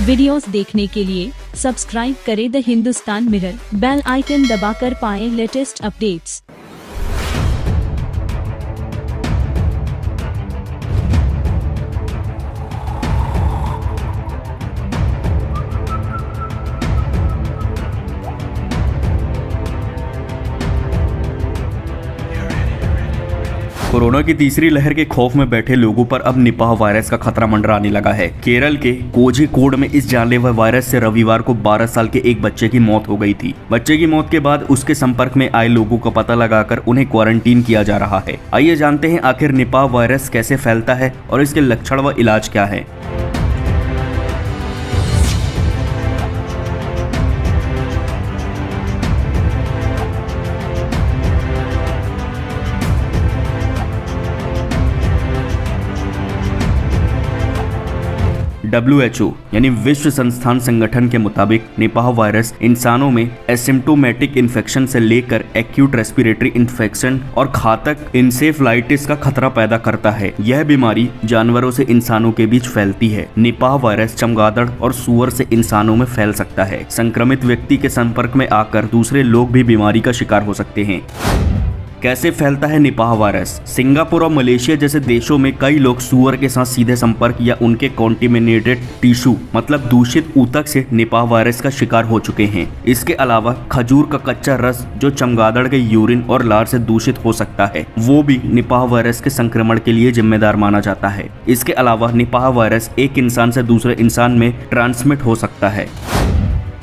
Videos देखने के लिए सब्सक्राइब करें the Hindustan Mirror, bell icon दबाकर पाएं लेटेस्ट अपडेट्स। कोरोना की तीसरी लहर के खौफ में बैठे लोगों पर अब निपाह वायरस का खतरा मंडराने लगा है। केरल के कोझिकोड में इस जानलेवा वायरस से रविवार को 12 साल के एक बच्चे की मौत हो गई थी। बच्चे की मौत के बाद उसके संपर्क में आए लोगों का पता लगाकर उन्हें क्वारंटीन किया जा रहा है। आइए जानते हैं आखिर निपाह वायरस कैसे फैलता है और इसके लक्षण व इलाज क्या है। WHO यानी विश्व संस्थान संगठन के मुताबिक निपाह वायरस इंसानों में एसिम्प्टोमेटिक इन्फेक्शन से लेकर एक्यूट रेस्पिरेटरी इन्फेक्शन और घातक इंसेफ्लाइटिस का खतरा पैदा करता है। यह बीमारी जानवरों से इंसानों के बीच फैलती है। निपाह वायरस चमगादड़ और सूअर से इंसानों में फैल सकता है। संक्रमित व्यक्ति के संपर्क में आकर दूसरे लोग भी बीमारी का शिकार हो सकते हैं। कैसे फैलता है निपाह वायरस? सिंगापुर और मलेशिया जैसे देशों में कई लोग सूअर के साथ सीधे संपर्क या उनके कॉन्टिमिनेटेड टिश्यू मतलब दूषित ऊतक से निपाह वायरस का शिकार हो चुके हैं। इसके अलावा खजूर का कच्चा रस जो चमगादड़ के यूरिन और लार से दूषित हो सकता है, वो भी निपाह वायरस के संक्रमण के लिए जिम्मेदार माना जाता है। इसके अलावा निपाह वायरस एक इंसान से दूसरे इंसान में ट्रांसमिट हो सकता है।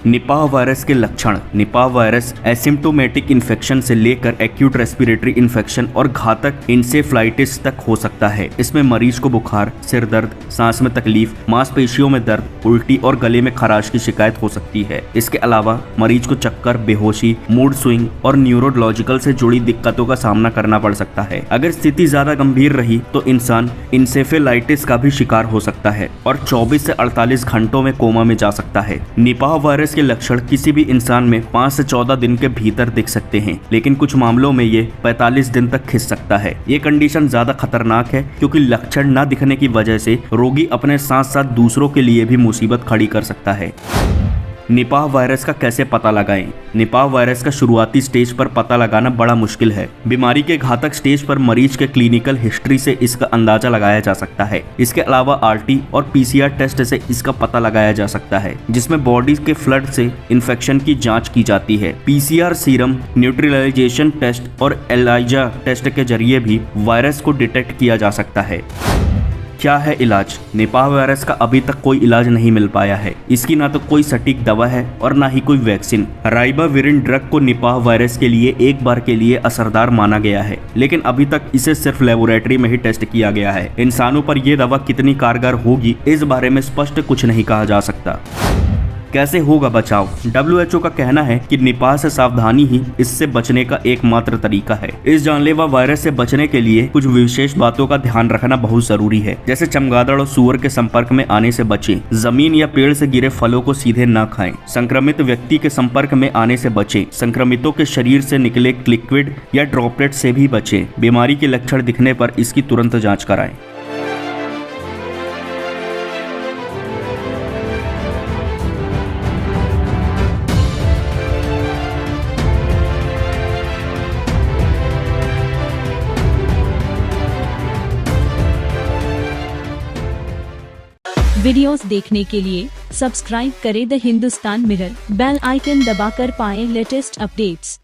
निपाह वायरस के लक्षण। निपाह वायरस एसिम्प्टोमेटिक इन्फेक्शन से लेकर एक्यूट रेस्पिरेटरी इन्फेक्शन और घातक इंसेफ्लाइटिस तक हो सकता है। इसमें मरीज को बुखार, सिर दर्द, सांस में तकलीफ, मांसपेशियों में दर्द, उल्टी और गले में खराश की शिकायत हो सकती है। इसके अलावा मरीज को चक्कर, बेहोशी, मूड स्विंग और न्यूरोलॉजिकल से जुड़ी दिक्कतों का सामना करना पड़ सकता है। अगर स्थिति ज्यादा गंभीर रही तो इंसान इंसेफेलाइटिस का भी शिकार हो सकता है और 24 से 48 घंटों में कोमा में जा सकता है। निपाह वायरस के लक्षण किसी भी इंसान में 5 से 14 दिन के भीतर दिख सकते हैं, लेकिन कुछ मामलों में ये 45 दिन तक खिंच सकता है। ये कंडीशन ज्यादा खतरनाक है क्योंकि लक्षण न दिखने की वजह से रोगी अपने साथ साथ दूसरों के लिए भी मुसीबत खड़ी कर सकता है। निपाह वायरस का कैसे पता लगाएं? निपाह वायरस का शुरुआती स्टेज पर पता लगाना बड़ा मुश्किल है। बीमारी के घातक स्टेज पर मरीज के क्लिनिकल हिस्ट्री से इसका अंदाजा लगाया जा सकता है। इसके अलावा RT और PCR टेस्ट से इसका पता लगाया जा सकता है, जिसमें बॉडी के फ्लड से इन्फेक्शन की जांच की जाती है। PCR सीरम न्यूट्रलाइजेशन टेस्ट और एलाइजा टेस्ट के जरिए भी वायरस को डिटेक्ट किया जा सकता है। क्या है इलाज? निपाह वायरस का अभी तक कोई इलाज नहीं मिल पाया है। इसकी ना तो कोई सटीक दवा है और ना ही कोई वैक्सीन। राइबाविरिन ड्रग को निपाह वायरस के लिए एक बार के लिए असरदार माना गया है, लेकिन अभी तक इसे सिर्फ लेबोरेटरी में ही टेस्ट किया गया है। इंसानों पर यह दवा कितनी कारगर होगी इस बारे में स्पष्ट कुछ नहीं कहा जा सकता। कैसे होगा बचाव? WHO का कहना है कि निपाह से सावधानी ही इससे बचने का एकमात्र तरीका है। इस जानलेवा वायरस से बचने के लिए कुछ विशेष बातों का ध्यान रखना बहुत जरूरी है, जैसे चमगादड़ और सूअर के संपर्क में आने से बचें, जमीन या पेड़ से गिरे फलों को सीधे न खाएं, संक्रमित व्यक्ति के संपर्क में आने से बचें, संक्रमितों के शरीर से निकले लिक्विड या ड्रॉपलेट से भी बचें। बीमारी के लक्षण दिखने पर इसकी तुरंत जाँच कराएं। वीडियोस देखने के लिए सब्सक्राइब करें the Hindustan Mirror, bell icon दबाकर पाएं लेटेस्ट अपडेट्स।